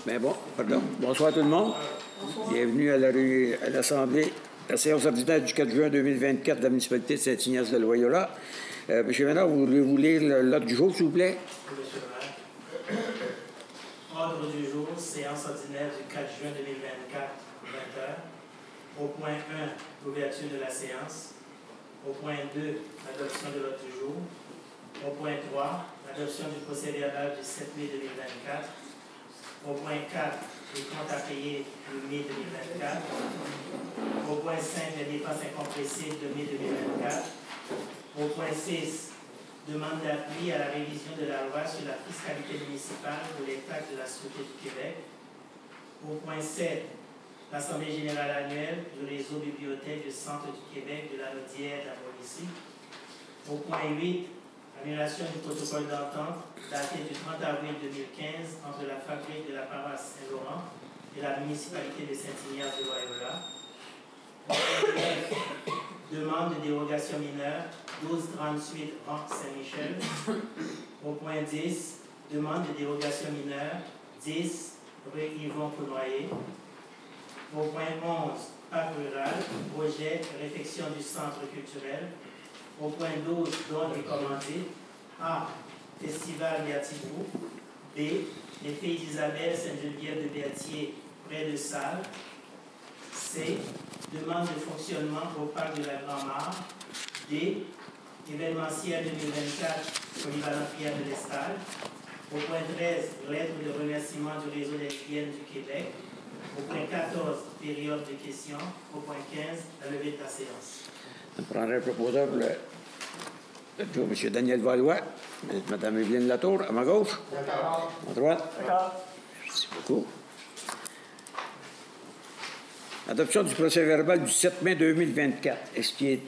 Ben bon, pardon. Bonsoir tout le monde. Bienvenue à l'Assemblée, la séance ordinaire du 4 juin 2024 de la municipalité de Saint-Ignace de Loyola. Monsieur Ménard, vous voulez-vous lire l'ordre du jour, s'il vous plaît? Oui, monsieur le maire. Ordre du jour, séance ordinaire du 4 juin 2024, 20h. Au point 1, l'ouverture de la séance. Au point 2, l'adoption de l'ordre du jour. Au point 3, l'adoption du procès-verbal du 7 mai 2024. Au point 4, les comptes à payer de mai 2024. Au point 5, les dépenses incompressibles de mai 2024. Au point 6, demande d'appui à la révision de la loi sur la fiscalité municipale pour les taxes de la Sûreté du Québec. Au point 7, l'Assemblée générale annuelle du réseau bibliothèque du Centre du Québec de la Naudière d'Abolissie. Au point 8, annulation du protocole d'entente daté du 30 avril 2015 entre la fabrique de la paroisse Saint-Laurent et la municipalité de Saint-Ignace de Loyola. Au point 9, demande de dérogation mineure 1238 rang Saint-Michel. Au point 10, demande de dérogation mineure 10 rue Yvon Cournoyer. Au point 11, parc rural, projet réfection du centre culturel. Au point 12, don recommandé. A. Festival Béatibou. B. Les Filles d'Isabelle Sainte-Geneviève de Béatier, près de Salles. C. Demande de fonctionnement au parc de la Grand-Mare. D. Événementiel 2024, polyvalent prière de l'Estal. Au point 13, lettre de remerciement du réseau lesbiennes du Québec. Au point 14, période de questions. Au point 15, la levée de la séance. Je prendrai le proposeur pour M. Daniel Valois, Mme Evelyne Latour, à ma gauche. D'accord. À ma droite. D'accord. Merci beaucoup. Adoption du procès-verbal du 7 mai 2024. Ce qui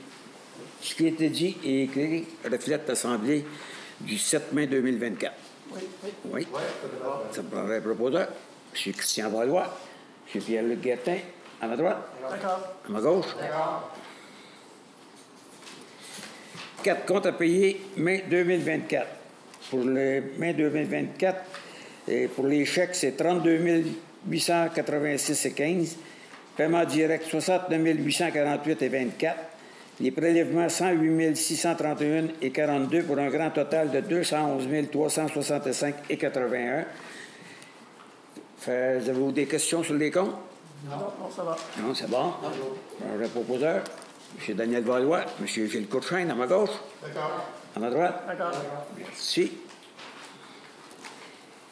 a été dit et écrit reflète l'Assemblée du 7 mai 2024. Oui. Ça me prendrait un proposeur. M. Christian Valois, M. Pierre-Luc Guertin, à ma droite. D'accord. À ma gauche. D'accord. 4 comptes à payer mai 2024. Pour le mai 2024, et pour les chèques, c'est 32 886,15. Paiement direct, 69 848,24. Les prélèvements, 108 631,42 pour un grand total de 211 365,81. Avez-vous des questions sur les comptes? Non, ça va. Non, c'est bon. Le proposeur, M. Daniel Valois, M. Gilles Courchain, à ma gauche. D'accord. À ma droite. D'accord. Merci.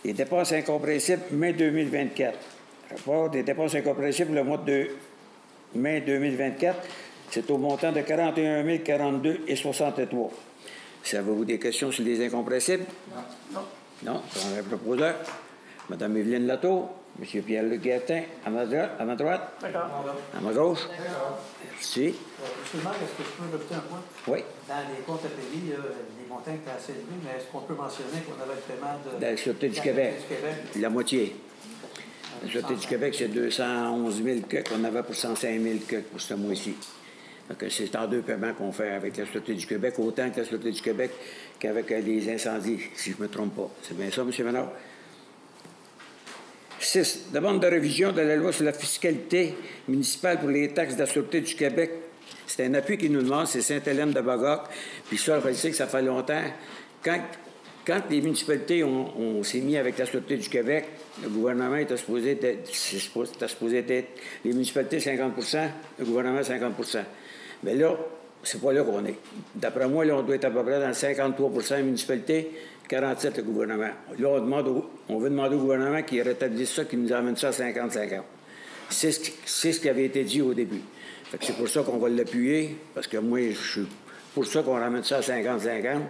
Les dépenses incompressibles, mai 2024. Rapport des dépenses incompressibles le mois de mai 2024, c'est au montant de 41 042,63. Avez-vous des questions sur les incompressibles? Non. Non. Prends un proposeur. Mme Evelyne Latour, M. Pierre-Luc Guertin, à ma droite. D'accord. À ma gauche. D'accord. Merci. Monsieur le maire, est-ce que je peux rajouter un point? Oui. Dans les comptes à payer, les montants étaient assez élevés, mais est-ce qu'on peut mentionner qu'on avait le paiement de La Sûreté du Québec. La moitié. La Sûreté du Québec, c'est 211 000 qu'on avait pour 105 000 pour ce mois-ci. C'est en deux paiements qu'on fait avec la Sûreté du Québec, autant que la Sûreté du Québec qu'avec les incendies, si je ne me trompe pas. C'est bien ça, M. Ménard? 6. Demande de révision de la loi sur la fiscalité municipale pour les taxes de la Sûreté du Québec. C'est un appui qui nous demande, c'est Sainte-Hélène de Bagac. Puis ça, je sais que ça fait longtemps. Quand les municipalités s'est mis avec la Sûreté du Québec, le gouvernement était supposé être les municipalités 50 le gouvernement 50 Mais là, c'est pas là qu'on est. D'après moi, là, on doit être à peu près dans 53 municipalités, 47 le gouvernement. Là, on veut demander au gouvernement qu'il rétablisse ça, qu'il nous amène ça à 50-50. C'est ce qui avait été dit au début. Fait que c'est pour ça qu'on va l'appuyer, parce que moi, je suis pour ça qu'on ramène ça à 50-50.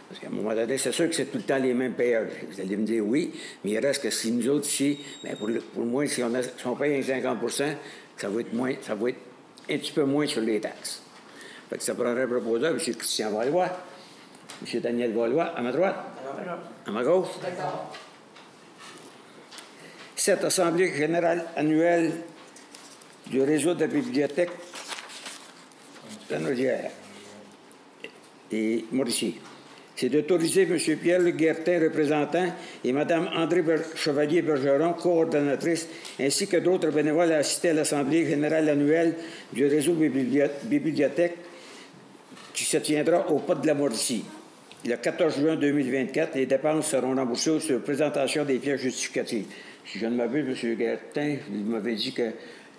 Parce qu'à un moment donné, c'est sûr que c'est tout le temps les mêmes payeurs. Vous allez me dire oui, mais il reste que si nous autres ici, bien pour moi, si on paye 50 ça va être un petit peu moins sur les taxes. Fait que ça prendrait un proposeur, M. Christian Valois, M. Daniel Valois, à ma droite, à ma gauche. D'accord. 7. Assemblée générale annuelle du réseau de la bibliothèque de la Naudière et Mauricie. c'est d'autoriser M. Pierre-Luc Guertin, représentant, et Mme André Chevalier-Bergeron, coordonnatrice, ainsi que d'autres bénévoles à assister à l'Assemblée générale annuelle du réseau bibliothèque qui se tiendra au Pas de la Mauricie. Le 14 juin 2024, les dépenses seront remboursées sur présentation des pièces justificatives. Si je ne m'abuse, M. Guertin, il m'avait dit que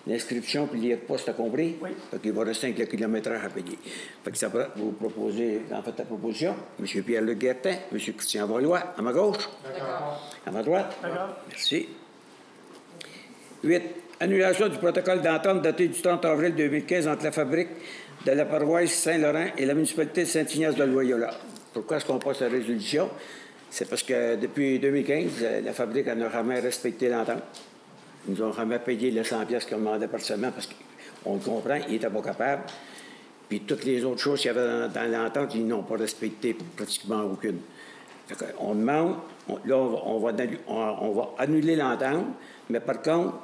l'inscription puis les repas, c'était compris. Oui. Donc, il va rester avec le kilomètrage à payer. Fait que ça va vous proposer, en fait, la proposition. M. Pierre-Luc Guertin, M. Christian Valois, à ma gauche. D'accord. À ma droite. D'accord. Merci. 8. Annulation du protocole d'entente daté du 30 avril 2015 entre la fabrique de la paroisse Saint-Laurent et la municipalité de Saint-Ignace-de-Loyola. Pourquoi est-ce qu'on passe la résolution? C'est parce que depuis 2015, la fabrique n'a jamais respecté l'entente. Ils nous ont jamais payé les 100 pièces qu'ils demandaient par semaine parce qu'on le comprend, ils n'étaient pas capables. Puis toutes les autres choses qu'il y avait dans l'entente, ils n'ont pas respecté pratiquement aucune. On demande, on va annuler l'entente, mais par contre,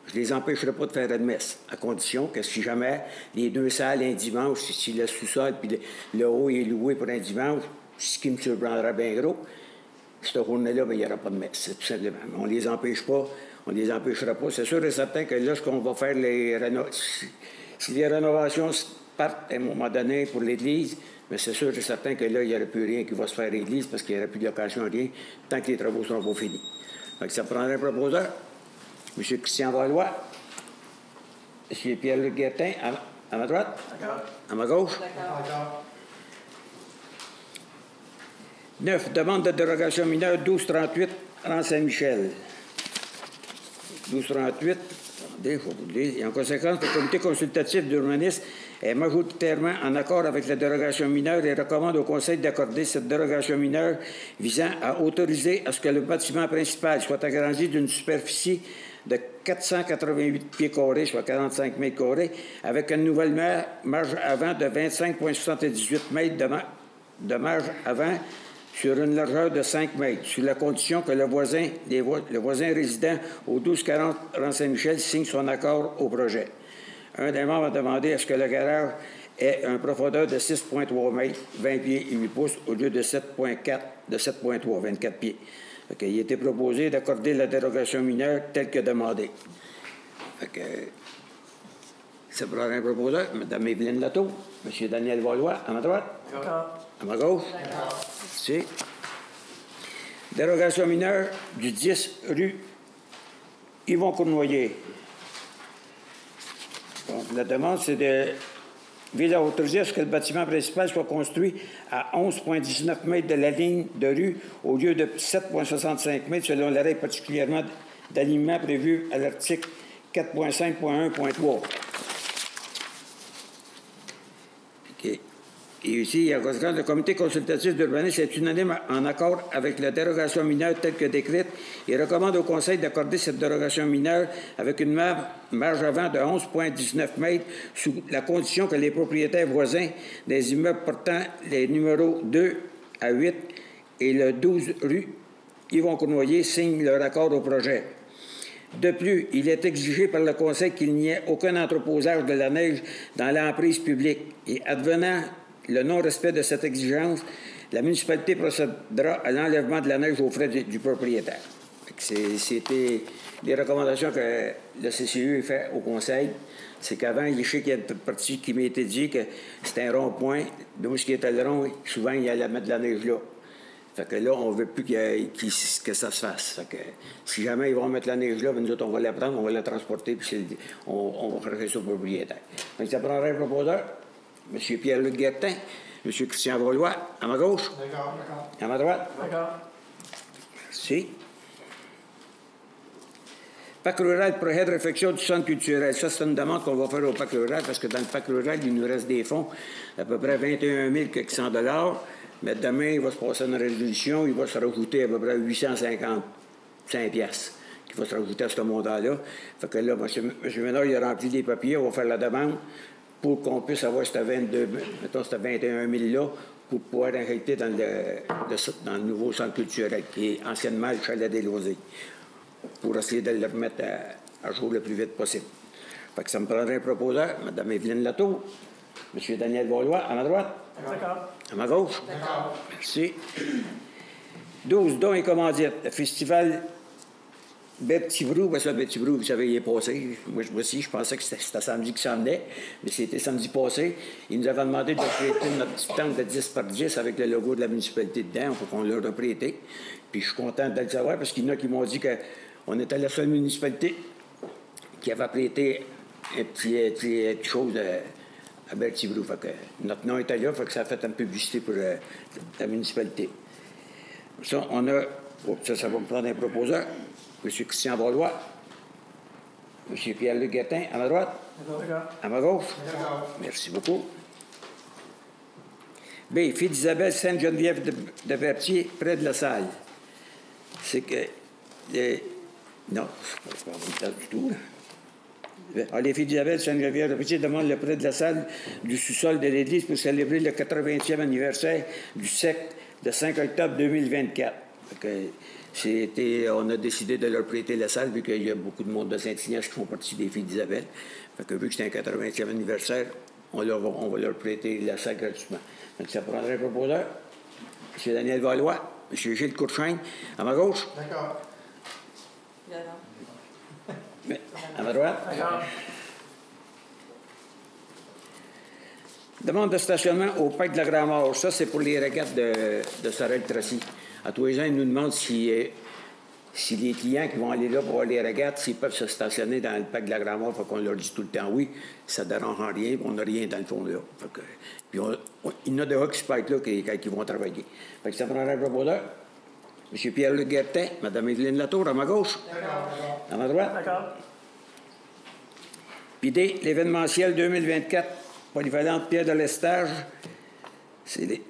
je ne les empêcherai pas de faire une messe, à condition que si jamais les deux salles un dimanche, si le sous-sol puis le haut est loué pour un dimanche, ce qui me surprendra bien gros, cette journée-là, il n'y aura pas de messe, tout simplement. On ne les empêche pas, on ne les empêchera pas. C'est sûr et certain que lorsqu'on va faire si les rénovations partent à un moment donné pour l'Église, mais c'est sûr et certain que là, il n'y aura plus rien qui va se faire à l'Église parce qu'il n'y aura plus de location, rien, tant que les travaux ne seront pas finis. Donc, ça prendrait un proposeur. M. Christian Valois, M. Pierre-Luc Guertin, à ma droite. D'accord. À ma gauche. D'accord. 9. Demande de dérogation mineure 1238, Rang Saint-Michel. 1238, attendez, il faut vous le dire. Et en conséquence, le comité consultatif d'urbanisme est majoritairement en accord avec la dérogation mineure et recommande au Conseil d'accorder cette dérogation mineure visant à autoriser à ce que le bâtiment principal soit agrandi d'une superficie de 488 pieds carrés, soit 45 mètres carrés, avec une nouvelle marge avant de 25,78 mètres de marge avant sur une largeur de 5 mètres, sous la condition que le voisin résident au 1240 Rang Saint-Michel signe son accord au projet. Un des membres a demandé à ce que le garage ait une profondeur de 6,3 mètres, 20 pieds et 8 pouces, au lieu de 7,3, 24 pieds. Il a été proposé d'accorder la dérogation mineure telle que demandée. Ça prend un proposeur, Mme Evelyne Latour, M. Daniel Valois, à ma droite. D'accord. À ma gauche. D'accord. Merci. Dérogation mineure du 10 rue Yvon Cournoyer. Donc, la demande, c'est de vise à autoriser à ce que le bâtiment principal soit construit à 11,19 mètres de la ligne de rue au lieu de 7,65 mètres selon la règle particulièrement d'alignement prévue à l'article 4.5.1.3. OK. Et ici, en conséquence, le comité consultatif d'urbanisme est unanime en accord avec la dérogation mineure telle que décrite et recommande au Conseil d'accorder cette dérogation mineure avec une marge avant de 11,19 mètres sous la condition que les propriétaires voisins des immeubles portant les numéros 2 à 8 et le 12 rue Yvon Cournoyer signent leur accord au projet. De plus, il est exigé par le Conseil qu'il n'y ait aucun entreposage de la neige dans l'emprise publique et advenant le non-respect de cette exigence, la municipalité procédera à l'enlèvement de la neige aux frais du propriétaire. C'était les recommandations que le CCU a fait au Conseil. C'est qu'avant, je sais qu'il y a une partie qui m'a été dit que c'était un rond-point. D'où ce qui était le rond, souvent, il allait mettre de la neige là. Fait que là, on ne veut plus que ça se fasse. Fait que si jamais ils vont mettre la neige là, nous autres, on va la prendre, on va la transporter, puis on va faire ça au propriétaire. Donc, ça prendrait un proposeur. M. Pierre-Luc Guertin, M. Christian Valois, à ma gauche. D'accord, d'accord. À ma droite. D'accord. Merci. Parc rural, projet de réfection du centre culturel. Ça, c'est une demande qu'on va faire au Parc rural parce que dans le Parc rural, il nous reste des fonds, à peu près 21 100 $. Mais demain, il va se passer une résolution, il va se rajouter à peu près 855 piastres qui va se rajouter à ce montant-là. Fait que là, M. Ménard, il a rempli les papiers, on va faire la demande pour qu'on puisse avoir ce 21 000-là pour pouvoir injecter dans le nouveau centre culturel, qui est anciennement le Chalet des Loisirs, pour essayer de le remettre à jour le plus vite possible. Fait que ça me prendrait un proposeur, Mme Evelyne Latour, M. Daniel Valois, à ma droite. D'accord. À ma gauche? D'accord. Merci. 12, dons et commandites. Le festival Berthivrou, ben ça, Berthivrou, vous savez, il est passé. Moi aussi, je pensais que c'était samedi que ça venait, mais c'était samedi passé. Ils nous avaient demandé de prêter notre petite tente de 10 par 10 avec le logo de la municipalité dedans. Il faut qu'on leur a prêté. Puis je suis content de le savoir parce qu'il y en a qui m'ont dit qu'on était la seule municipalité qui avait prêté un petit chose à Berthivrou. Fait que notre nom était là, fait que ça a fait une publicité pour la municipalité. Ça, on a... Oh, ça va me prendre un proposeur. M. Christian Valois. M. Pierre-Luc Guettin, à ma droite. D'accord. À ma gauche. D'accord. Merci beaucoup. B. Fille d'Isabelle Sainte-Geneviève de Berthier, près de la salle. C'est que... non, c'est pas du tout, là. Alors, les filles d'Isabelle Sainte-Geneviève de Berthier demandent le prêt de la salle du sous-sol de l'Église pour célébrer le 80e anniversaire du secte de 5 octobre 2024. On a décidé de leur prêter la salle vu qu'il y a beaucoup de monde de Saint-Ignace qui font partie des filles d'Isabelle. Fait que vu que c'est un 80e anniversaire, on va leur prêter la salle gratuitement. Donc, ça prendrait un proposeur. M. Daniel Valois, M. Gilles Courchaine, à ma gauche. D'accord. À ma droite. D'accord. Demande de stationnement au Parc de la Grand-Mort. Ça, c'est pour les régates de Sorel-Tracy. À tous les ans, ils nous demandent si les clients qui vont aller là pour voir les régates, s'ils peuvent se stationner dans le Parc de la Grand-Mort. Il faut qu'on leur dise tout le temps oui. Ça ne dérange en rien. On n'a rien dans le fond là. Puis il y en a déjà qui se partent là quand ils vont travailler. Fait que ça prendrait un proposeur. M. Pierre-Luc Guertin, Mme Evelyne Latour, à ma gauche. D'accord. À ma droite. D'accord. Puis D, l'événementiel 2024, polyvalente Pierre de l'Estage. C'est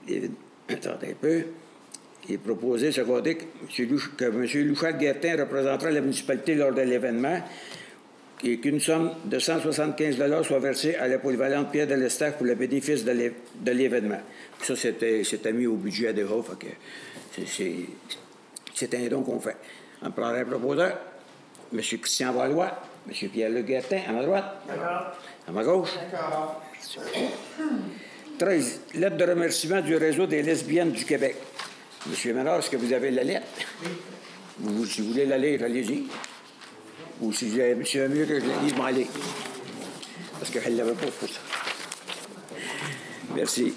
attendez un peu. Il est proposé, ce côté, que M. Louchard Guertin représentera la municipalité lors de l'événement et qu'une somme de 175 $ soit versée à la polyvalente Pierre de l'Estage pour le bénéfice de l'événement. Ça, c'était mis au budget de haut. C'est un don qu'on fait. On prendrait un proposeur. M. Christian Valois, M. Pierre-Luc Guertin, à ma droite. D'accord. À ma gauche. D'accord. 13. Lettre de remerciement du réseau des lesbiennes du Québec. M. Ménard, est-ce que vous avez la lettre? Oui. Si vous voulez la lire, allez-y. Ou si c'est mieux que je la lise, m'en aller. Parce qu'elle ne l'avait pas pour ça. Merci.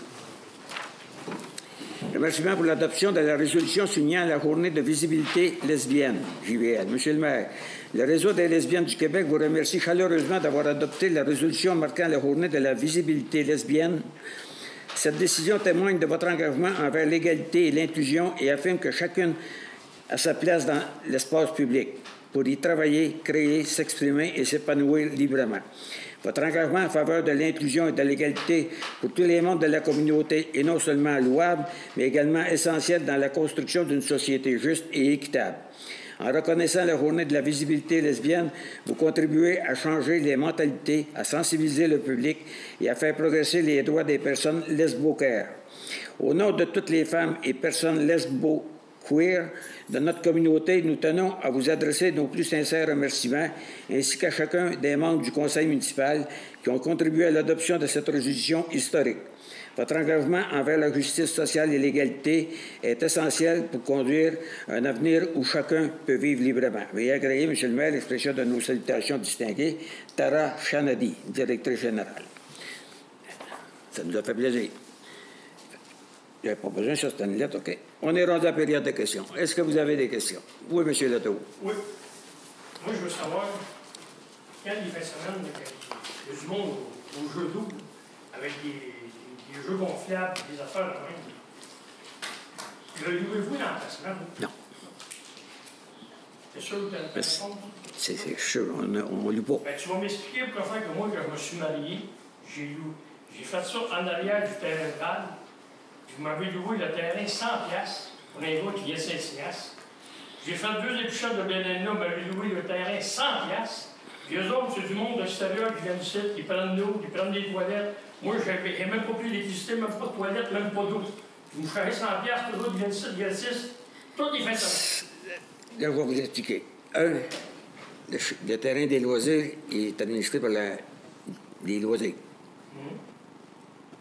Remerciement pour l'adoption de la résolution soulignant la journée de visibilité lesbienne, JVL. Monsieur le maire, le réseau des lesbiennes du Québec vous remercie chaleureusement d'avoir adopté la résolution marquant la journée de la visibilité lesbienne. Cette décision témoigne de votre engagement envers l'égalité et l'inclusion et affirme que chacune a sa place dans l'espace public pour y travailler, créer, s'exprimer et s'épanouir librement. Votre engagement en faveur de l'inclusion et de l'égalité pour tous les membres de la communauté est non seulement louable, mais également essentiel dans la construction d'une société juste et équitable. En reconnaissant la journée de la visibilité lesbienne, vous contribuez à changer les mentalités, à sensibiliser le public et à faire progresser les droits des personnes lesbo-queer. Au nom de toutes les femmes et personnes lesbo-queer de notre communauté, nous tenons à vous adresser nos plus sincères remerciements, ainsi qu'à chacun des membres du conseil municipal qui ont contribué à l'adoption de cette résolution historique. Votre engagement envers la justice sociale et l'égalité est essentiel pour conduire un avenir où chacun peut vivre librement. Veuillez agréer, M. le maire, l'expression de nos salutations distinguées. Tara Chanadi, directrice générale. Ça nous a fait plaisir. Il n'y avait pas besoin, ça c'est une lettre, OK. On est rendu à la période de questions. Est-ce que vous avez des questions? Oui, M. Latour. Oui. Moi, je veux savoir, quand il fait semaine, il y a du monde au jeu d'eau, avec des jeux gonflables, des affaires de même. Le louez-vous dans la semaine? Non. C'est sûr que tu as une réponse? C'est sûr, on ne loue pas. Ben, tu vas m'expliquer pourquoi faire que moi, quand je me suis marié, j'ai fait ça en arrière du terrain de balle. Vous m'avez loué le terrain 100$ pour un gars qui vient de Saint-Ignace. J'ai fait 2 épisodes de Benelina, m'avaient loué le terrain 100$. Puis eux autres, c'est du monde extérieur qui viennent ici, qui prennent de l'eau, qui prennent des toilettes. Moi, j'ai même pas plus d'électricité, même pas de toilettes, même pas d'eau. Vous me chargez 100$, eux autres, ils viennent ici, gratis. Tout est fait ça. Là, je vais vous expliquer. Le terrain des loisirs est administré par les loisirs.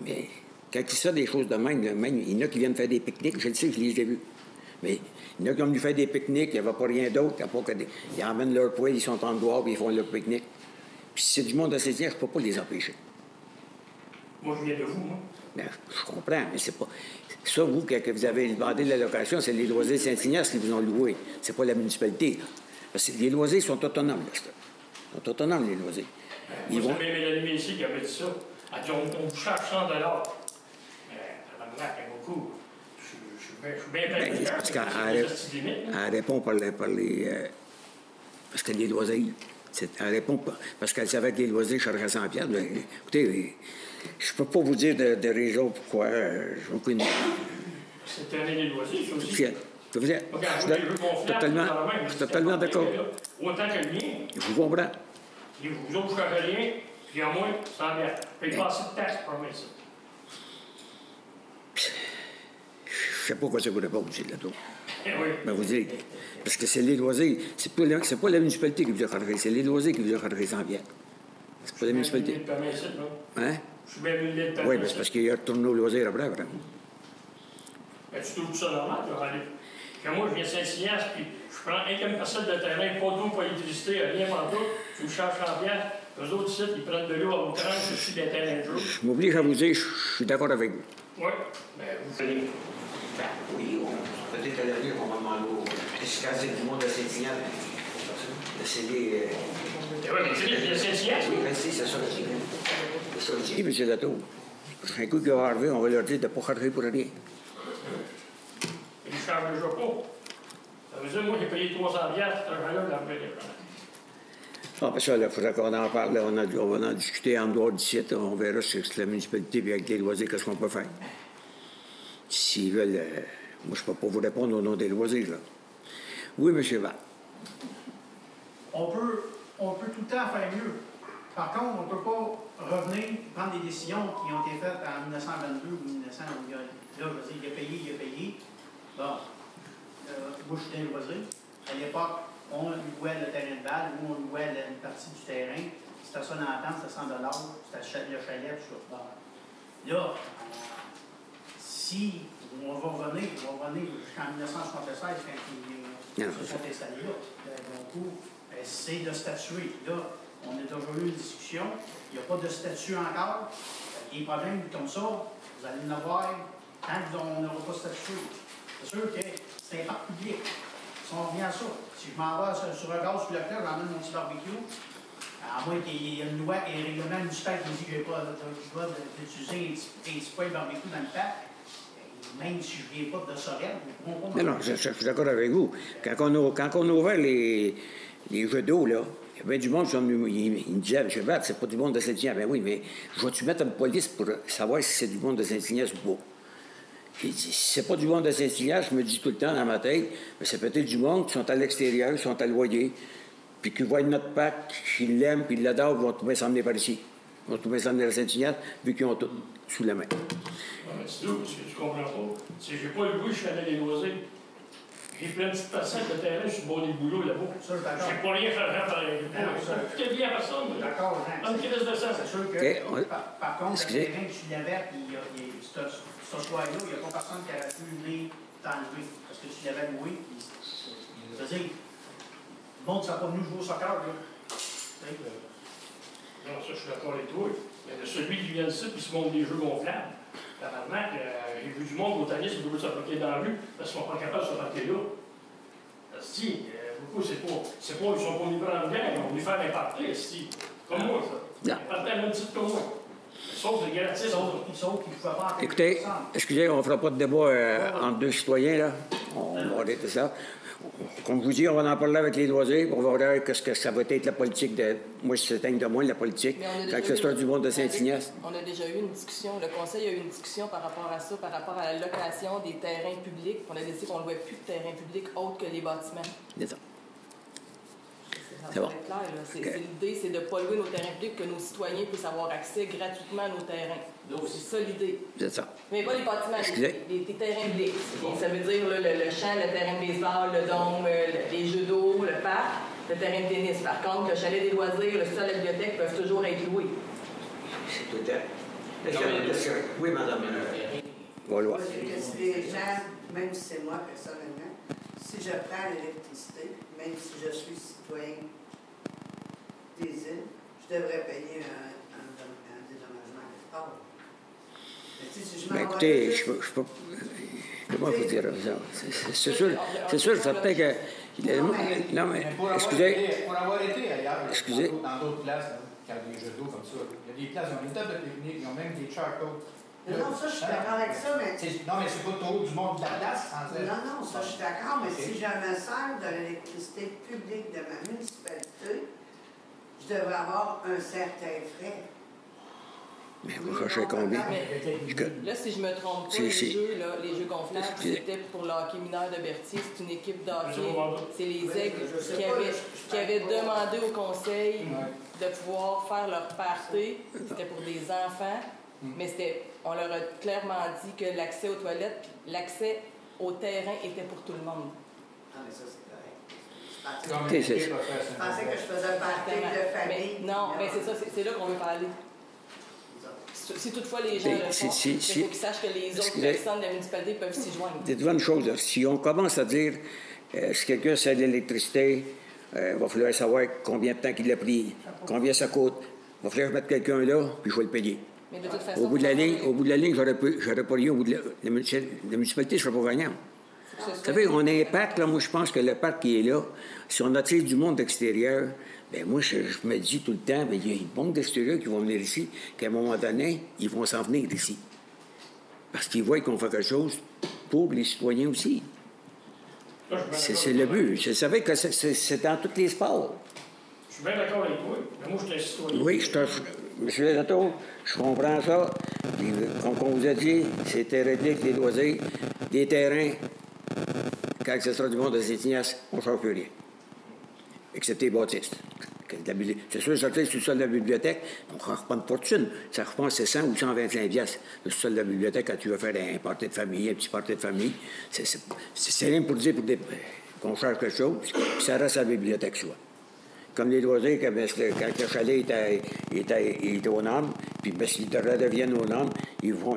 Mais Quand il sort des choses de même, là, même, il y en a qui viennent faire des pique-niques, je le sais, je les ai vus. Mais il y en a qui ont venu faire des pique-niques, il n'y avait pas rien d'autre, ils emmènent leur poêle, ils sont en dehors, puis ils font leur pique-nique. Puis si c'est du monde assez je ne peux pas les empêcher. Moi, je viens de vous, moi. Bien, je comprends, mais c'est pas... Ça, vous, quand vous avez demandé la location, c'est les loisirs Saint-Ignace qui vous ont loué. C'est pas la municipalité, là. Parce que les loisirs sont autonomes, là. Ils sont autonomes, les loisirs. Moi, c'est même Mélanie ici qui avait dit ça. Elle dit, on vous charge 100 $. Mais, elle m'a beaucoup. Je suis bien Ben, parce qu'elle répond par les parce que les loisirs, elle répond pas, parce qu'elle savait que les loisirs chargeaient 100 $. Ben, écoutez, je ne peux pas vous dire de raison pourquoi. Je n'ai aucune... C'était un des loisirs, ça aussi. Je suis totalement d'accord. Autant que le mien. Je vous comprends. Puis vous autres, vous ne chargez rien, puis à moi, 100 $. Payez pas assez de taxes pour mettre ça. Je ne sais pas quoi ça vous répond, M. Latour. Eh oui. Ben, vous dites, parce que c'est les loisirs. C'est pas la municipalité qui vous a chargé, c'est les loisirs qui vous a chargé 100 $. C'est pas la municipalité. Hein? Je suis bien venu de Oui, ben, c'est parce qu'il a retourné aux loisirs après, vraiment. Ben, tu trouves ça normal, là, aller. Quand moi, je viens de Saint-Ignace, puis je prends un comme parcelle de terrain, pas d'eau, pas d'électricité, rien en tout, tu me charges 100 $. Eux autres, ici, ils prennent de l'eau à outrance, je suis des terrains de jeu. Je m'oblige à vous dire, je suis d'accord avec vous. Oui, ben, vous allez. Oui, peut-être à l'avenir, on va demander au escasé du monde de Saint-Ignace de céder. Oui, mais tu sais, il y a Saint-Ignace. Oui, merci, c'est ça. C'est ça aussi, M. Latour. Un coup qui va arriver, on va leur dire de ne pas charger pour rien. Ils ne chargent déjà pas. Ça veut dire, moi, j'ai payé 300 $, cet argent-là, de la payer. Ah, ben ça, il faudrait qu'on en parle. Là, on va en discuter en dehors du site. On verra si c'est la municipalité et avec les loisirs, qu'est-ce qu'on peut faire. S'ils veulent... moi, je ne peux pas vous répondre au nom des loisirs, là. Oui, M. Val. On peut tout le temps faire mieux. Par contre, on ne peut pas revenir prendre des décisions qui ont été faites en 1922 ou 1900. Là, je veux dire, il a payé. Bon, moi, je suis dans le loisir. À l'époque, on louait le terrain de balle ou on louait une partie du terrain. C'était ça dans l'entente, c'était 100 $. C'était le chalet, tout ça. Bon. Là, si on va revenir jusqu'en 1976, quand ils se sont installés là. Donc, c'est de statuer. Là, on a déjà eu une discussion. Il n'y a pas de statut encore. Des problèmes comme ça, vous allez en avoir tant qu'on n'aura pas statué. C'est sûr que c'est un parc public. Si on revient à ça, si je m'en vais sur un gaz sur le cœur, j'emmène mon petit barbecue, à moins qu'il y ait une loi et un règlement municipal qui me dit que je n'ai pas le droit d'utiliser un petit poêle barbecue dans le parc, même si je ne viens pas de Sorel, vous ne pourrez pas. Non, je suis d'accord avec vous. Quand on a ouvert les jeux d'eau, là, il y avait du monde qui me disait, M. Bat, c'est pas du monde de Saint-Ignace. Ben oui, mais je vais-tu mettre une police pour savoir si c'est du monde de Saint-Ignace ou pas? J'ai dit, si c'est pas du monde de Saint-Ignace, je me dis tout le temps dans ma tête, mais c'est peut-être du monde qui sont à l'extérieur, qui sont à loyer, puis qui voient notre parc, qui l'aiment, puis ils l'adorent, ils vont tout bien s'emmener par ici. Ils vont tout bien s'emmener à Saint-Ignace, vu qu'ils ont tout sous la main. Non, mais c'est tout, parce que tu comprends pas. Si j'ai pas le goût, je suis allé les loisirs. J'ai pris une petite parcelle de terrain sur le bord des boulots là-bas. Ça, je suis d'accord. J'ai pas rien fait par les Je t'ai dit à personne. D'accord, Une crise de ça. c'est sûr que, par contre, le terrain que tu l'avais, puis ce soir-là, il n'y a pas personne qui aurait pu venir t'enlever. Parce que tu l'avais loué. C'est-à-dire, le monde ne s'est pas venu jouer au soccer, là. Non, ça, je suis d'accord avec toi. Mais de celui qui vient de ça, puis se montre des jeux gonflables. Apparemment, j'ai vu du monde au tennis qui veut se parquer dans la rue parce qu'ils ne sont pas capables de se parquer là. Si, beaucoup, c'est pas, ils sont pas venus prendre bien, ils ont venu faire un party, si. Comme moi, ça. Un party à même titre que moi. Sauf les gratis. Ils sont qui ne pouvaient pas. Écoutez, excusez, on ne fera pas de débat entre deux citoyens, là. On va arrêter ça. Comme je vous dis, on va en parler avec les loisirs, on va voir ce que ça va être la politique de... Moi, je s'éteigne de moi, la politique. Quand ce soit du monde de Saint-Ignace. On a déjà eu une discussion, le Conseil a eu une discussion par rapport à ça, par rapport à la location des terrains publics. On a décidé qu'on ne louait plus de terrains publics autres que les bâtiments. C'est ça. C'est bon. L'idée, c'est de ne pas louer nos terrains publics, que nos citoyens puissent avoir accès gratuitement à nos terrains. C'est ça l'idée. C'est ça. Mais pas les bâtiments, les terrains publics. Ça veut dire le champ, le terrain de baseball, le dôme, les jeux d'eau, le parc, le terrain de tennis. Par contre, le chalet des loisirs, le sol, la bibliothèque peuvent toujours être loués. C'est tout à fait. Oui, madame. Voilà. Les gens, même si c'est moi personnellement, si je prends l'électricité, même si je suis citoyen des îles, je devrais payer un dédommagement quelque part. Mais tu sais, si je m'en Écoutez, je peux. Comment vous dire ça? C'est sûr, certain que. Non, mais. Excusez. Pour avoir été ailleurs, Excusez. dans d'autres places, quand il y a des jeux d'eau comme ça, il y a des places, ils ont une table de pique-nique, ils ont même des chars d'eau. Non, ça, je suis d'accord avec ça, mais. Non, mais c'est pas trop du monde de la place, en fait. Non, ça, je suis d'accord, mais si je me sers de l'électricité publique de ma municipalité, je devrais avoir un certain frais. Mais vous cherchez combien? Là, si je ne me trompe pas, les jeux gonflables, c'était pour le hockey mineur de Berthier. C'est une équipe de hockey. C'est les Aigles qui avaient demandé au conseil de pouvoir faire leur party. C'était pour des enfants, mais on leur a clairement dit que l'accès aux toilettes, l'accès au terrain était pour tout le monde. Ah, mais ça, c'est correct. Je pensais que je faisais partie de famille. Non, mais c'est ça, c'est là qu'on veut parler. Si toutefois les gens le font, il faut qu'ils sachent que les autres personnes de la municipalité peuvent s'y joindre. Dites-vous une chose, là, si on commence à dire si quelqu'un sert de l'électricité, il va falloir savoir combien de temps il a pris, combien ça coûte. Il va falloir mettre quelqu'un là, puis je vais le payer. Mais de toute façon, au bout de la ligne, j'aurais pas rien. La municipalité ne sera pas gagnante. Vous savez, on a un parc, là, moi je pense que le parc qui est là, si on attire du monde extérieur, bien moi je me dis tout le temps, bien, il y a une bombe d'extérieur qui vont venir ici, qu'à un moment donné, ils vont s'en venir ici. Parce qu'ils voient qu'on fait quelque chose pour les citoyens aussi. C'est le but. Je savais que c'est dans tous les sports. Je suis bien d'accord avec toi, mais moi je suis un citoyen. Oui, M. Latour, je comprends ça. Puis, comme on vous a dit, c'était réglé avec les loisirs, des terrains. Quand ce sera du monde de Saint-Ignace, on ne change plus rien. Excepté les baptistes. C'est sûr, ça fait sur le sol de la bibliothèque, on ne reprend de fortune. Ça reprend 100 ou 125 piastres le sol de la bibliothèque quand tu veux faire un party de famille, un petit party de famille. C'est rien pour dire qu'on change quelque chose, puis ça reste à la bibliothèque, soit. Comme les loisirs, quand le chalet était aux normes, puis s'ils redeviennent aux normes,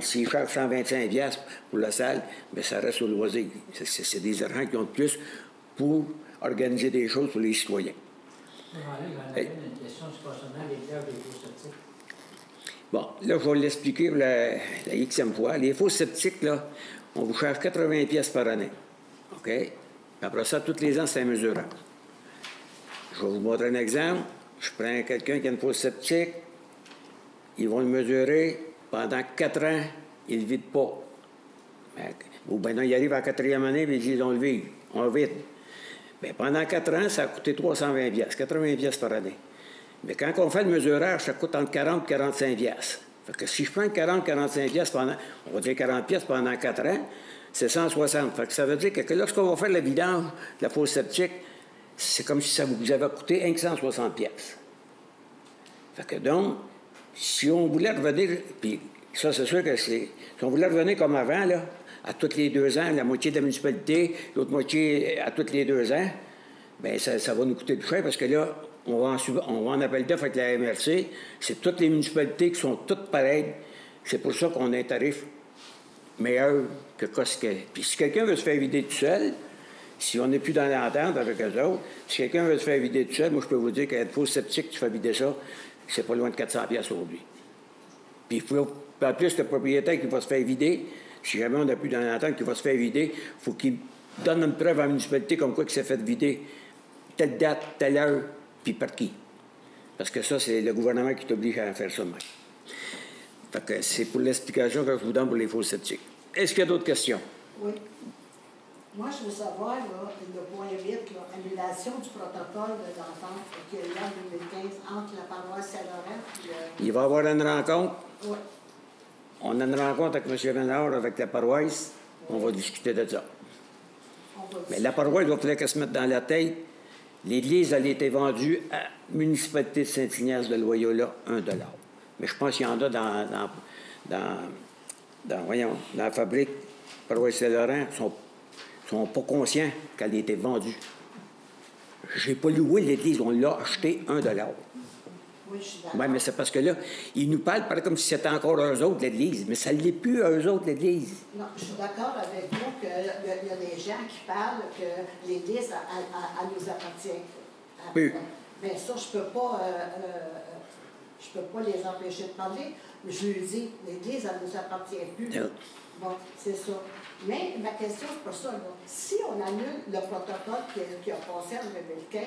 s'ils chargent 125 piastres pour la salle, bien, ça reste aux loisirs. C'est des argents qui ont de plus pour organiser des choses pour les citoyens. J'en avais une question concernant les terres des fosses septiques. Bon, là, je vais l'expliquer pour la xème fois. Les fosses septiques, là, on vous charge 80 piastres par année. OK? Puis après ça, tous les ans, c'est un mesurant. Je vais vous montrer un exemple. Je prends quelqu'un qui a une fosse septique. Ils vont le mesurer. Pendant 4 ans, ils ne le vident pas. Ou bien non, il arrive à la 4e année, et ils disent on le vide. On le vide. Bien, pendant 4 ans, ça a coûté 320 piastres, 80 piastres par année. Mais quand on fait le mesurage, ça coûte entre 40 et 45 piastres. Fait que si je prends 40-45 piastres pendant, on va dire 40 piastres pendant 4 ans, c'est 160. Fait que ça veut dire que lorsqu'on va faire le vidange de la fosse septique, c'est comme si ça vous avait coûté 160 piastres. Fait que donc, si on voulait revenir, puis ça, c'est sûr que si on voulait revenir comme avant, là, à tous les 2 ans, la moitié de la municipalité, l'autre moitié à tous les 2 ans, bien, ça va nous coûter plus cher parce que là, on va en appel d'offres avec la MRC. C'est toutes les municipalités qui sont toutes pareilles. C'est pour ça qu'on a un tarif meilleur que Cosquet. Puis si quelqu'un veut se faire vider tout seul, si on n'est plus dans l'entente avec eux autres, si quelqu'un veut se faire vider tout seul, moi, je peux vous dire qu'à une fosse septique, tu fais vider ça, c'est pas loin de 400 piastres aujourd'hui. Puis en plus, le propriétaire qui va se faire vider, si jamais on n'a plus dans l'entente qui va se faire vider, il faut qu'il donne une preuve à la municipalité comme quoi il s'est fait vider telle date, telle heure, puis par qui. Parce que ça, c'est le gouvernement qui t'oblige à faire ça de même. Fait que c'est pour l'explication que je vous donne pour les fosses septiques. Est-ce qu'il y a d'autres questions? Oui. Moi, je veux savoir, là, le point 8, là, annulation du protocole d'entente qu'il y a eu en 2015 entre la paroisse Saint-Laurent et Il va y avoir une rencontre. Oui. On a une rencontre avec M. Ménard, avec la paroisse. On va discuter de ça. Mais la paroisse doit falloir qu'elle se mette dans la tête. L'église, elle a été vendue à la municipalité de Saint-Ignace de Loyola, 1 $. Mais je pense qu'il y en a dans la fabrique paroisse Saint-Laurent, sont pas conscients qu'elle a été vendue. Je n'ai pas loué l'église, on l'a acheté 1 $. Oui, je suis d'accord. Oui, mais c'est parce que là, ils nous parlent comme si c'était encore eux autres, l'Église. Mais ça ne l'est plus eux autres, l'Église. Non, je suis d'accord avec vous qu'il y a des gens qui parlent que l'Église, elle nous appartient. Oui. Mais ça, je ne peux pas les empêcher de parler. Je lui dis, l'Église, elle ne nous appartient plus. Non. Bon, c'est ça. Mais ma question, c'est pour ça. Là. Si on annule le protocole qui a passé en 2015,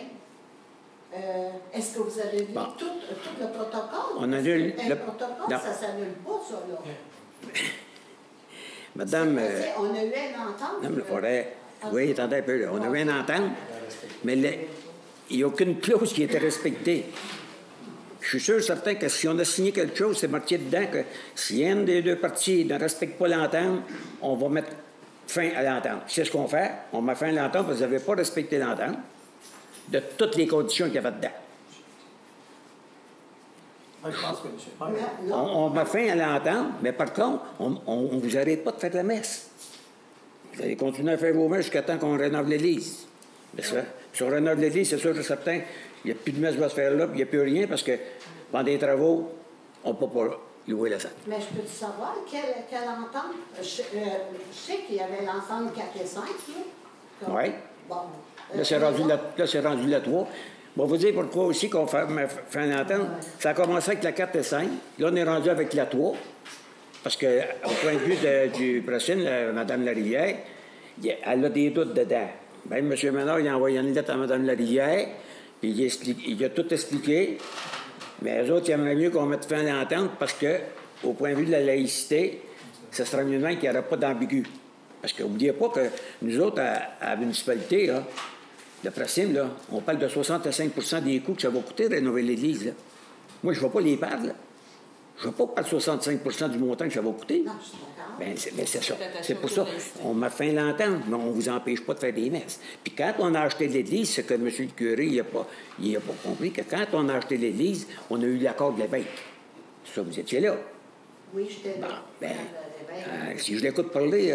est-ce que vous avez lu tout le protocole? On annule le protocole, non. ça ne s'annule pas, ça, là. Madame... on a eu une entente. Non, mais faudrait... Oui, attendez un peu, là. On a eu une entente, mais il n'y a aucune clause qui a été respectée. Je suis sûr certain que si on a signé quelque chose, c'est marqué dedans que si une des deux parties ne respecte pas l'entente, on va mettre fin à l'entente. C'est ce qu'on fait. On met fin à l'entente parce que vous n'avez pas respecté l'entente de toutes les conditions qu'il y avait dedans. On met fin à l'entente, mais par contre, on ne vous arrête pas de faire la messe. Vous allez continuer à faire vos messes jusqu'à temps qu'on rénove l'Église. Si on rénove l'Église, c'est sûr que certain, il n'y a plus de messe qui va se faire là, puis il n'y a plus rien, parce que pendant les travaux, on ne peut pas louer la salle. Mais je peux savoir quelle entente? Je sais qu'il y avait l'entente 4 et 5, là. Oui. Bon. Là, c'est rendu la 3. Bon, vous dire pourquoi aussi qu'on fait l'entente. Ça a commencé avec la 4 et 5. Là, on est rendu avec la 3. Parce qu'au point de vue du président, Mme Larivière, elle a des doutes dedans. Même M. Ménard, il a envoyé une lettre à Mme Larivière, puis il a tout expliqué. Mais eux autres, ils aimeraient mieux qu'on mette fin à l'entente parce que, au point de vue de la laïcité, ce serait mieux qu'il n'y aurait pas d'ambigu. Parce que n'oubliez pas que nous autres, à la municipalité, là, le Prassim, là, on parle de 65 des coûts que ça va coûter de rénover l'Église. Là. Moi, je ne vais pas les perdre. Là. Je ne vais pas perdre 65 du montant que ça va coûter. Non, je suis d'accord. Bien, c'est ça. C'est pour ça on met fin à l'entente, mais on ne vous empêche pas de faire des messes. Puis quand on a acheté l'Église, c'est que M. le curé, il n'a pas compris que quand on a acheté l'Église, on a eu l'accord de l'évêque. Ça, vous étiez là. Oui, j'étais là. Bon, si je l'écoute parler,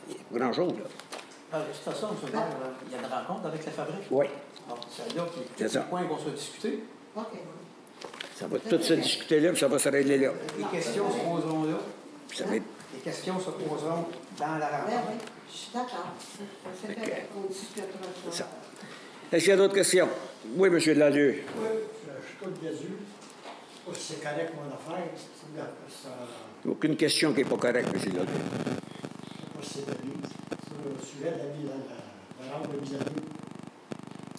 il n'y a pas grand-chose. De toute façon, M. le maire, il y a une rencontre avec la fabrique. Oui. C'est là que les points vont se discuter. OK. Ça va tout se discuter là, puis ça va se régler là. Les questions se poseront là. Les questions se poseront dans la rencontre. Oui, je suis d'accord. C'est fait qu'on discutera ça. Est-ce qu'il y a d'autres questions? Oui, M. Deladieu. Oui, je suis Jésus. Je sais pas si c'est correct mon affaire. Aucune question qui n'est pas correcte, M. Deladieu. Je ne sais pas si c'est de lui. Sur le sujet de la rampe de mise à nu.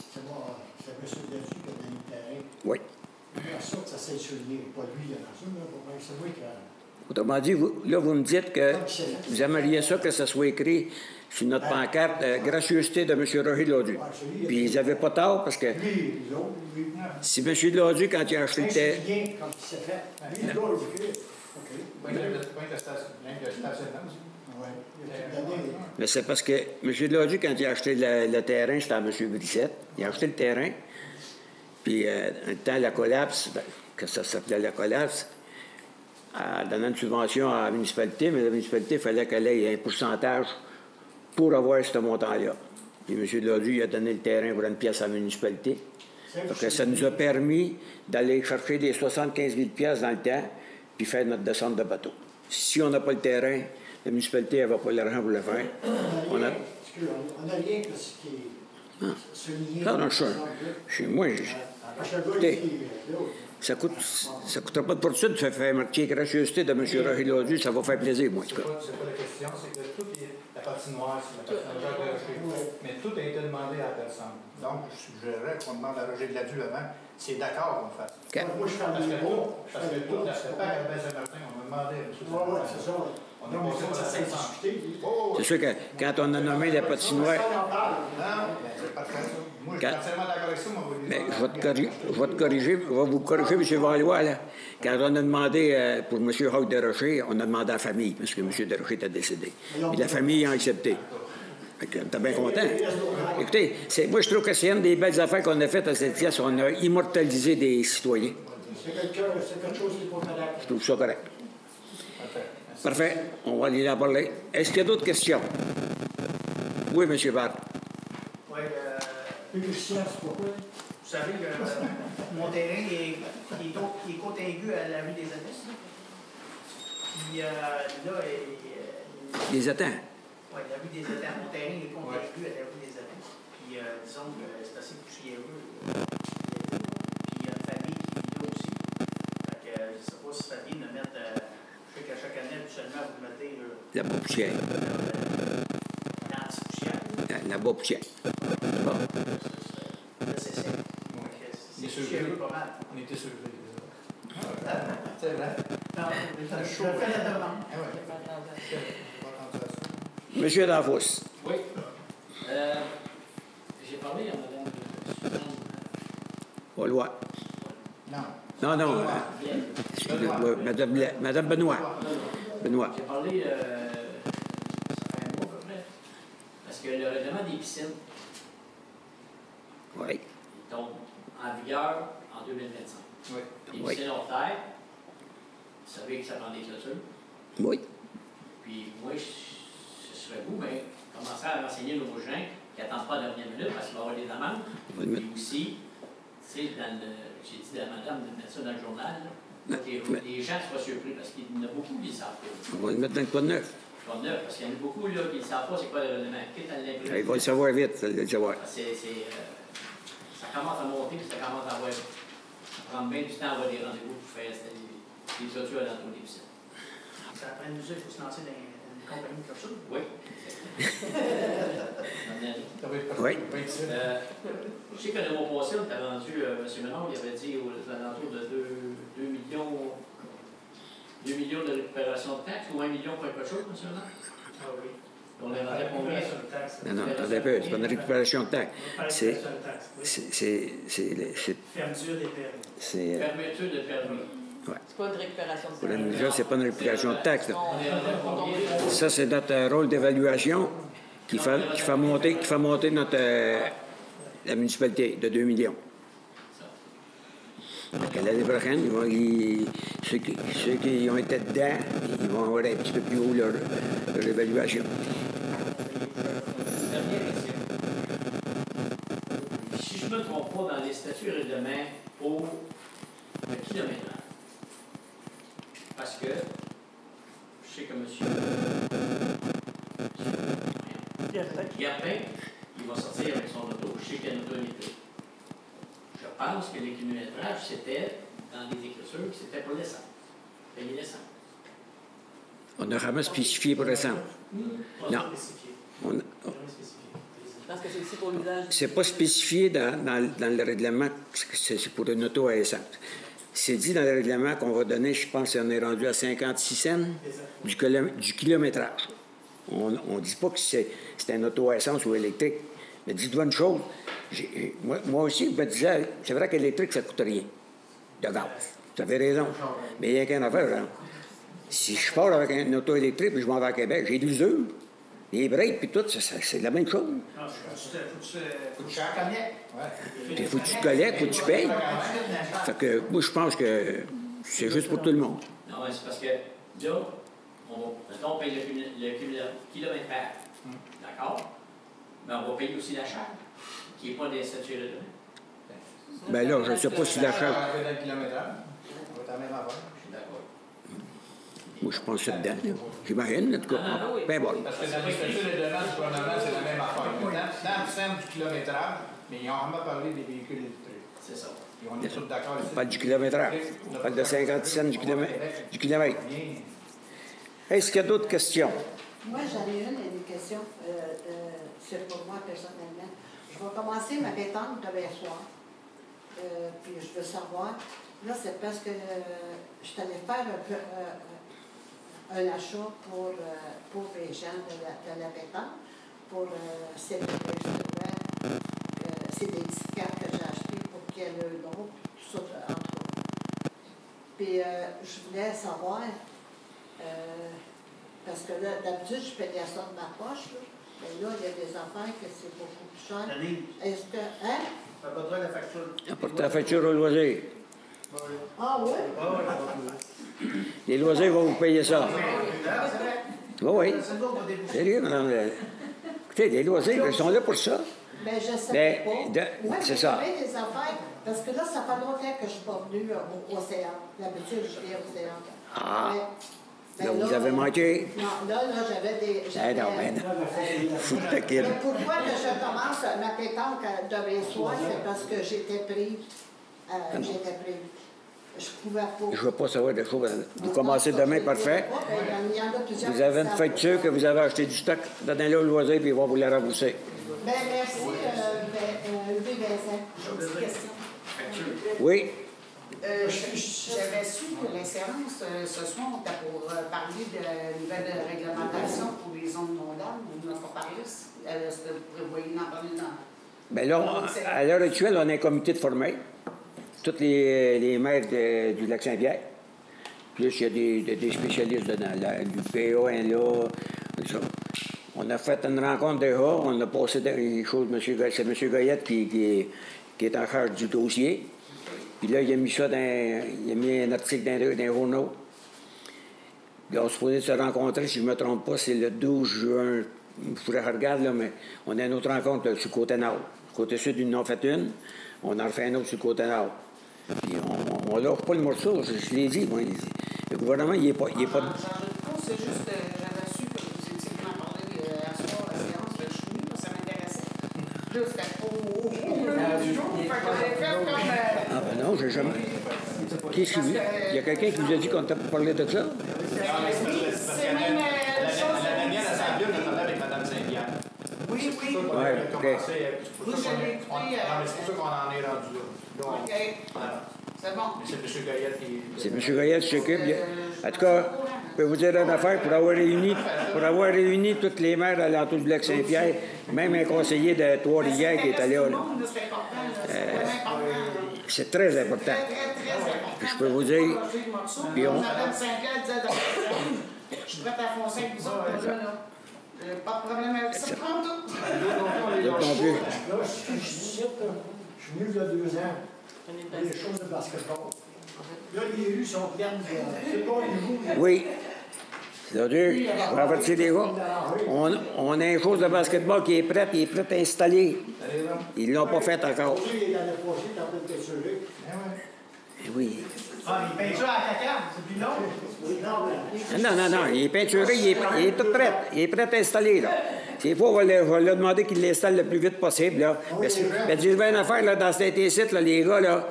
C'est M. Jésus qui a donné le terrain. Oui. C'est sûr que ça s'est souligné. Pas lui, c'est moi qui a... Autrement dit, vous me dites que vous aimeriez ça que ça soit écrit sur notre pancarte gracieuseté de M. Roger Deladieu. Puis ils n'avaient pas tort parce que si M. Deladieu, quand il a acheté le terrain. Mais c'est parce que M. Deladieu, quand il a acheté le terrain, c'était à M. Brissette. Il a acheté le terrain. Puis, un temps, la collapse, que ça s'appelait la collapse, en donnant une subvention à la municipalité, mais la municipalité, il fallait qu'elle ait un pourcentage pour avoir ce montant-là. Puis M. Deladieu, il a donné le terrain pour une pièce à la municipalité. Donc, ça nous a permis d'aller chercher des 75 000 pièces dans le temps, puis faire notre descente de bateau. Si on n'a pas le terrain, la municipalité n'avait pas l'argent pour le faire. On n'a rien que ce qui est souligné. Non, chez moi, écoutez, ça ne coûtera pas de fortune de faire marquer gracieuseté de M. Roger Deladieu, ça va faire plaisir, moi, en tout cas. C'est pas la question, c'est que toute la patinoire, c'est la patinoire de Roger, mais tout a été demandé à la personne. Donc, je suggérerais qu'on demande à Roger Deladieu avant, c'est d'accord qu'on fasse. Okay. Moi, je fais Parce que tout, la part à Saint-Martin, on a demandé à M. Oui, c'est ça. On a monté ça s'est discuté. C'est sûr que quand on a nommé la patinoire. Non, c'est pas très ça. Moi, je suis entièrement d'accord avec ça, mais je vais vous corriger, M. Vallois, là. Quand on a demandé pour M. Hawk Desrochers, on a demandé à la famille, parce que M. Desrochers était décédé. Et la famille a accepté. On était bien content. Écoutez, moi, je trouve que c'est une des belles affaires qu'on a faites à cette pièce. On a immortalisé des citoyens. C'est quelque chose qui est pas correct. Je trouve ça correct. Parfait. On va aller la parler. Est-ce qu'il y a d'autres questions? Oui, M. Barre. Oui, musicien, c'est pourquoi? savez que mon terrain est contigu à la rue des Amis. Puis là, Les attends. Oui, la rue des Étangs. Mon terrain est contigu à la rue des Étangs. Puis disons que c'est assez poussiéreux. Puis il y a une famille qui vit là aussi. Fait que je ne sais pas si ça vient de mettre. Je sais qu'à chaque année, habituellement, vous mettez. La boue poussière. L'anti-poussière. La boue poussière. Bon. Là, c'est sec. C'est poussiéreux pas mal. On était surveillés. C'est vrai. Non, je fais la demande. Monsieur Danfous. Oui. J'ai parlé à Mme Suzanne. Au loi. Non. Non. Madame Benoît. Benoît. J'ai parlé, ça fait un mois à peu près, parce que le règlement des piscines, Oui. il tombe en vigueur en 2025. Oui. Les Oui. piscines hors terre, vous savez que ça prend des clôtures. Oui. Puis moi, ce serait vous, mais commencer à renseigner nos gens qui n'attendent pas la dernière minute parce qu'il va y avoir des amendes. Puis aussi, tu sais, j'ai dit à madame de mettre ça dans le journal, là, que les gens soient surpris parce qu'il y en a beaucoup qui ne savent pas. On va le mettre dans le code neuf. Code neuf, parce qu'il y en a beaucoup là, qui ne savent pas c'est quoi le règlement. Quitte à l'imprimer. Il va le savoir vite, ça le savoir. Ça commence à monter, puis ça commence à avoir. Ça prend bien du temps à avoir des rendez-vous pour faire des clôtures à l'entour des piscines. Ça prend une mesure, il faut se lancer dans une compagnie comme ça. Oui. Oui. Je sais que le mois passé, on t'a rendu, M. Ménard, il avait dit aux alentours de 2 millions de récupération de taxes ou 1 million pour quelque chose, M. Ménard? Ah oui. On les rendait combien? Non, attendez un peu, c'est pas une récupération de taxes. C'est. Fermeture des permis. C'est. Fermeture de permis. Ouais. C'est pas une récupération de Pour la taxes. mesure, c'est pas une récupération de taxes. là. On Ça, c'est notre rôle d'évaluation qui fait monter notre, la municipalité de 2 millions. Donc, à l'année prochaine, ceux qui ont été dedans, ils vont avoir un petit peu plus haut leur évaluation. Dernière question. Si je ne me trompe pas, dans les statuts et règlements pour le kilomètre, parce que je sais que M. Gardin, il va sortir avec son auto, je sais qu'il y a une auto électrique. Je pense que les kilométrages, c'était dans les écritures, c'était pour l'essence. Payer l'essence. On n'a jamais spécifié pour l'essence. Non. Parce que c'est aussi pour l'usage. C'est pas spécifié dans le règlement que c'est pour une auto à essence. C'est dit dans le règlement qu'on va donner, je pense qu'on est rendu à 56 cents du kilométrage. On ne dit pas que c'est un auto à essence ou électrique. Mais dites-moi une chose, moi aussi, je me disais, c'est vrai qu'électrique, ça ne coûte rien. De gaz. Vous avez raison. Mais il n'y a qu'une affaire, hein. Si je pars avec une auto électrique et je m'en vais à Québec, j'ai de l'usure, les breaks puis tout, c'est la même chose. Non, faut que tu connais. Il faut que tu collectes, faut que tu payes. Fait que moi, je pense que c'est juste pour tout le monde. Non, c'est parce que là, on paye le kilomètre. D'accord? Mais on va payer aussi la charge, qui n'est pas des statuts de demain. Ben là, je ne sais pas si la charge. On va être à la même affaire. Je suis d'accord. Moi, je pense que c'est dedans, là. J'imagine, en tout cas. Ben bon. Parce que dans les statuts de demande du gouvernement, c'est la même affaire. Dans le centre du kilométrage, mais ils ont vraiment parlé des véhicules électriques. C'est ça. Et on est tous d'accord. On parle du kilométrage. On parle de 50 cents du kilomètre. Est-ce qu'il y a d'autres questions? Moi, j'en ai une question. C'est pour moi personnellement. Je vais commencer ma pétanque demain soir. Puis je veux savoir. Là, c'est parce que je suis allée faire un achat pour les gens de la pétanque, pour célébrer justement. C'est des petites cartes que j'ai achetées pour qu'il y ait le nom, tout ça, entre autres. Puis je voulais savoir, parce que là, d'habitude, je payais ça de ma poche, là. Mais là, il y a des affaires que c'est beaucoup plus cher. Est-ce que, hein? Ça apportera la facture. Apporter la facture au loisir. Ah oui? Les loisirs vont vous payer ça. Oui, oui. Sérieux, madame. Écoutez, les loisirs, ils sont là pour ça. Mais je ne sais pas. Oui, c'est ça. Des affaires, parce que là, ça fait longtemps que je ne suis pas venue au Océan. D'habitude, je viens au Océan. Ah! Là, vous avez manqué? Non, là, j'avais des... Fou de kid. Mais pourquoi que je commence ma pétanque demain soir, c'est parce que j'étais pris. Je pouvais pas. Je ne veux pas savoir de choses. Vous commencez demain, parfait. Vous avez une facture que vous avez acheté du stock, donnez-le au loisir, puis ils vont vous la rembourser. Bien, merci, Louis Vincent. J'ai une petite question. Oui. J'avais su que la séance ce soir, on était pour parler de la nouvelle réglementation pour les zones mondaines. On n'a pas parlé. Est-ce que vous prévoyez d'en parler dans... Bien là, à l'heure actuelle, on a un comité de formés. Tous les maires du Lac-Saint-Pierre. Plus, il y a des spécialistes dedans. L'UPA est là. On a fait une rencontre déjà. On a passé des choses. C'est M. Goyette qui est en charge du dossier. Puis là, il a mis ça il a mis un article dans les journaux. Puis on se posait de se rencontrer, si je ne me trompe pas, c'est le 12 juin. Il faudrait que je regarde, là, mais on a une autre rencontre là, sur le côté nord. Le côté sud, ils en ont fait une. On en refait une autre sur le côté nord. Puis on lâche pas le morceau, je l'ai dit, moi. Le gouvernement, il n'est pas... C'est juste, j'avais su que vous étiez venu en parler à ce soir à la séance, je suis venue, ça m'intéressait. Là, c'était au milieu du jour, fait que j'avais fait comme... Ah ben non, j'ai jamais... Qu'est-ce qu'il y a? Il y a quelqu'un qui vous a dit qu'on t'a parlé de ça? C'est même La mienne à Saint-Pierre, je parlais avec Mme Saint-Pierre. Oui. Oui, OK. C'est pour ça qu'on en est rendu là. OK. C'est bon. C'est M. Goyette qui... C'est M. Goyette qui s'occupe. En tout cas, je peux vous dire une affaire, pour avoir réuni toutes les maires à l'entour du Lac-Saint-Pierre, même un conseiller de Trois-Rivières qui est allé là. C'est très important. Puis je peux vous dire... Puis on... Je suis prête à foncer avec vous autres, là. Pas de problème avec ça. Prends tout. non plus. Là, je suis venu il y a 2 ans pour les choses de basketball. Là, les rues sont pleines de... C'est pas les roues. Oui. C'est dur. Je vais avertir les gars. On a une chose de basketball qui est prête, il est prêt à installer. Ils ne l'ont pas fait encore. Oui. Ah, il peinture à la cacane, c'est plus long. Non, il est peinturé, il est tout prêt. Il est prêt à installer, là. S'il faut, on va lui demander qu'il l'installe le plus vite possible, là. Mais tu veux une affaire, là, dans cet site, là, les gars, là,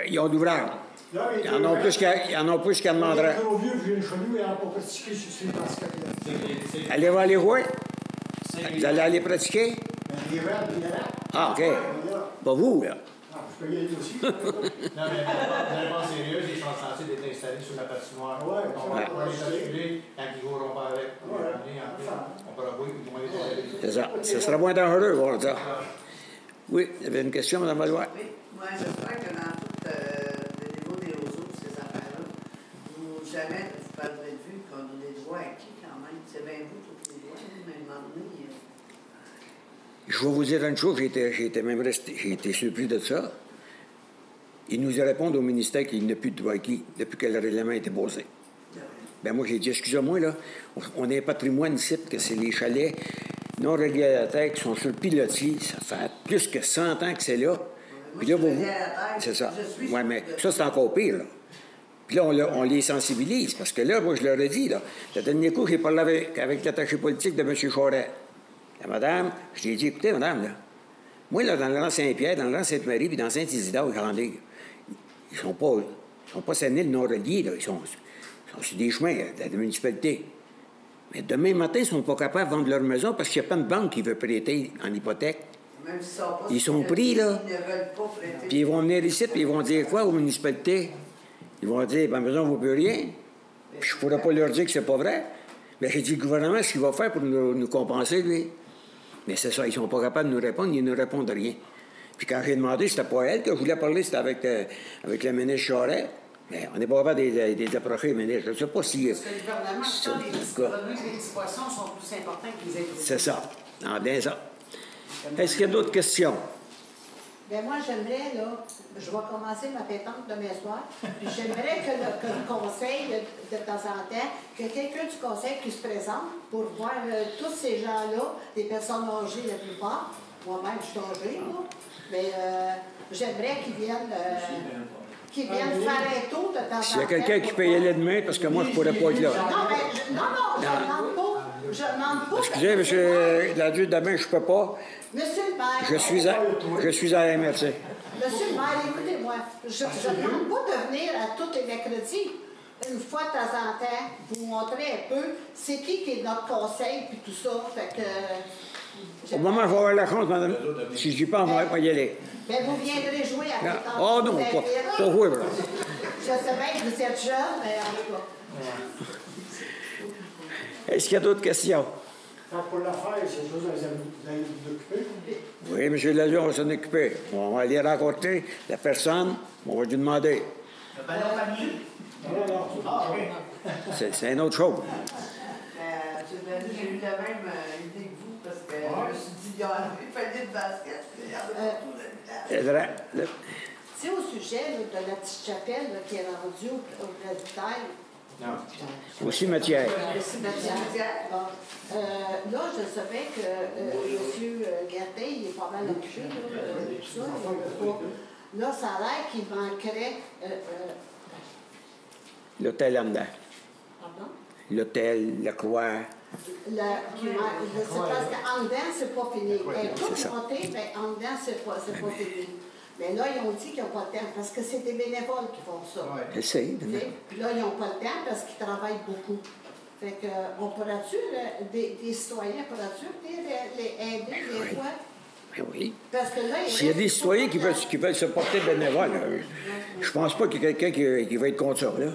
ils ont d'ouvrage. Ils en ont plus qu'à demander. Allez-vous aller voir? Vous allez aller pratiquer? Ah, OK. Pas vous, là. Non, mais vraiment sérieux, ils sont censés être installés sur la patinoire. On va les assurer quand ils ne joueront pas avec. On pourra voir qu'ils vont être... C'est ça. Ce sera moins dangereux, voir ça. Oui, il y avait une question, Mme Valois. Oui, moi, j'espère que dans tout le niveau des roseaux, ces affaires-là, jamais vous parlerez de vue qu'on a des droits acquis quand même. C'est bien vous, tous les droits, mais à un moment donné... Je vais vous dire une chose, j'ai été surpris de ça. Ils nous répondent au ministère qu'il n'y a plus de droit acquis depuis que le règlement a été posé. Bien, moi, j'ai dit, excusez-moi, là, on a un patrimoine ici, que c'est les chalets non réglementaires qui sont sur le pilotis. Ça fait plus que 100 ans que c'est là. Puis là, c'est ça. Oui, mais ça, c'est encore pire, là. Puis là, on les sensibilise, parce que là, moi, je leur ai dit, là, le dernier coup, j'ai parlé avec l'attaché politique de M. Charest. La madame, je lui ai dit, écoutez, madame, là, moi, là, dans le rang Saint-Pierre, dans le rang Sainte-Marie, puis dans Saint-Isidore, Grandé, ils sont pas sainés le nord-relié, là. Ils sont sur des chemins de la municipalité. Mais demain matin, ils ne sont pas capables de vendre leur maison parce qu'il n'y a pas de banque qui veut prêter en hypothèque. Même ils sont pris, là. Ils ne veulent pas prêter. Puis ils vont venir ici, puis ils vont dire quoi aux municipalités? Ils vont dire, ma maison ne vaut plus rien. Puis je ne pourrais pas leur dire que c'est pas vrai. Mais j'ai dit, le gouvernement, ce qu'il va faire pour nous compenser, lui. Mais c'est ça, ils ne sont pas capables de nous répondre, ils ne répondent rien. Puis quand j'ai demandé, c'était pas elle que je voulais parler, c'était avec le ministre Charest. Mais on n'est pas capable de les approcher, le ministre. Je ne sais pas si... Parce que le gouvernement, ça, les petits poissons sont plus importants que les agriculteurs. C'est ça. Ah, bien ça. Est-ce qu'il y a d'autres questions? Bien, moi, j'aimerais, là, je vais commencer ma pétanque demain soir, puis j'aimerais que le conseil, de temps en temps, que quelqu'un du conseil qui se présente pour voir tous ces gens-là, des personnes âgées la plupart, moi-même, je suis âgée, là. Mais j'aimerais qu'ils viennent faire un tour de temps en temps. S'il y a quelqu'un qui peut y aller demain, parce que moi, je ne pourrais pas être là. Non, je ne demande pas. Je demande pas. Excusez, monsieur l'adulte, demain, je ne peux pas. Monsieur le maire. Je suis à la MRC. Monsieur le maire, écoutez-moi. Je ne demande pas de venir à tous les mercredis. Une fois de temps en temps, vous montrer un peu c'est qui est notre conseil puis tout ça. Fait que, au moment où je vais avoir la chance, madame, si je dis pas, on va pas y aller. Bien, vous viendrez jouer à la pétanque. Oh non, pas jouer, là. Je sais bien que vous êtes jeune, mais en tout cas. Est-ce qu'il y a d'autres questions? Pour l'affaire, c'est chose vous allez vous occuper? Oui, monsieur Lazure, on va s'en occuper. On va aller rencontrer la personne, on va lui demander. Le ballon familier? Non. Ah, oui. C'est une autre chose. J'ai eu la même idée que vous, parce que je me suis dit, il y a un panier de basket, il y en a tout Tu sais, au sujet là, de la petite chapelle là, qui est rendue au presbytère. Non. Au cimetière. Le cimetière. Là, je savais que M. Gattin, il est pas mal occupé, tout ça. Là, ça a l'air qu'il manquerait. L'hôtel en dedans. Pardon? L'hôtel, la croix. C'est parce qu'en dedans, c'est pas fini. Elle est toute montée, mais en dedans, c'est pas fini. Mais là, ils ont dit qu'ils n'ont pas le temps, parce que c'est des bénévoles qui font ça. Je sais. Puis là, ils n'ont pas le temps parce qu'ils travaillent beaucoup. Fait que, on pourra-tu, des citoyens, pourra-tu les aider des fois? Ben oui. Parce que là, s'il y a des citoyens qui veulent se porter bénévole, je pense pas qu'il y ait quelqu'un qui va être contre ça, là.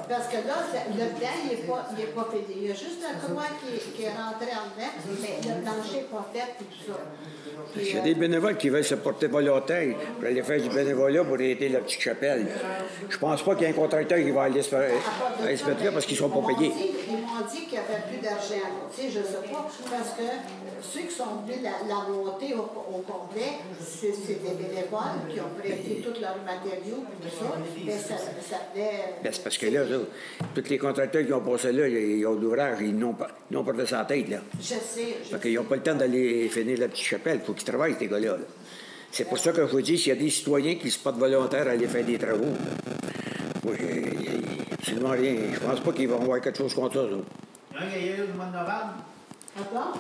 Parce que là, le plan, il n'est pas fait. Il y a juste la croix qui est rentrée en dedans, mais le plancher n'est pas fait et tout ça. Il y a des bénévoles qui veulent se porter volontaire pour aller faire du bénévolat pour aider la petite chapelle. Je pense pas qu'il y ait un contracteur qui va aller se mettre là parce qu'ils ne sont pas payés. Ils m'ont dit qu'il n'y avait plus d'argent. Tu sais, je ne sais pas, parce que ceux qui sont venus la monter au complet, c'est des bénévoles qui ont prêté tous leurs matériaux et tout ça. Mais ça venait... C'est parce que là, tous les contracteurs qui ont passé là, ils ont l'ouvrage, ils n'ont pas de sa tête, là. Je sais. Parce qu'ils n'ont pas le temps d'aller finir la petite chapelle. Il faut qu'ils travaillent, ces gars-là. Là. C'est pour ça que je vous dis, s'il y a des citoyens qui se portent volontaires à aller faire des travaux, oui, absolument rien. Je pense pas qu'ils vont avoir quelque chose contre ça. Il y a eu le mois de novembre. Attends.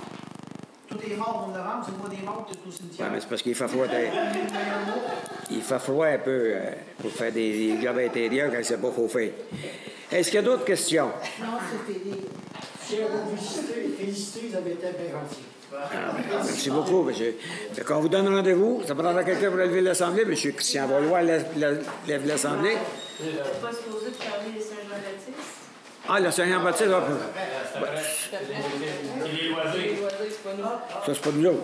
Tout est mort au mois de novembre, c'est le mois des morts, tout au cimetière. Ouais, mais c'est parce qu'il fait froid. Il fait froid un peu pour faire des jobs intérieurs quand c'est pas faut faire. Est-ce qu'il y a d'autres questions? Non, c'est fini. Si vous visitez, vous avez été bien gentil. Merci beaucoup, monsieur. Quand on vous donne rendez-vous, ça prendra quelqu'un pour lever l'Assemblée. Monsieur Christian Valois lève l'Assemblée. Vous n'êtes pas supposé de fermer les Saint-Jean-Baptiste? Ah, le Saint-Jean-Baptiste, là. Ça, c'est pas nous autres.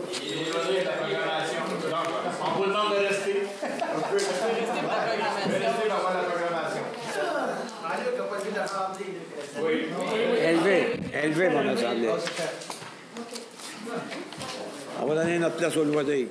On vous demande de rester. On peut rester pour la programmation. Mario qui n'a pas vu l'Assemblée. Oui. Élevé, mon Assemblée. On va donner notre place au loisir.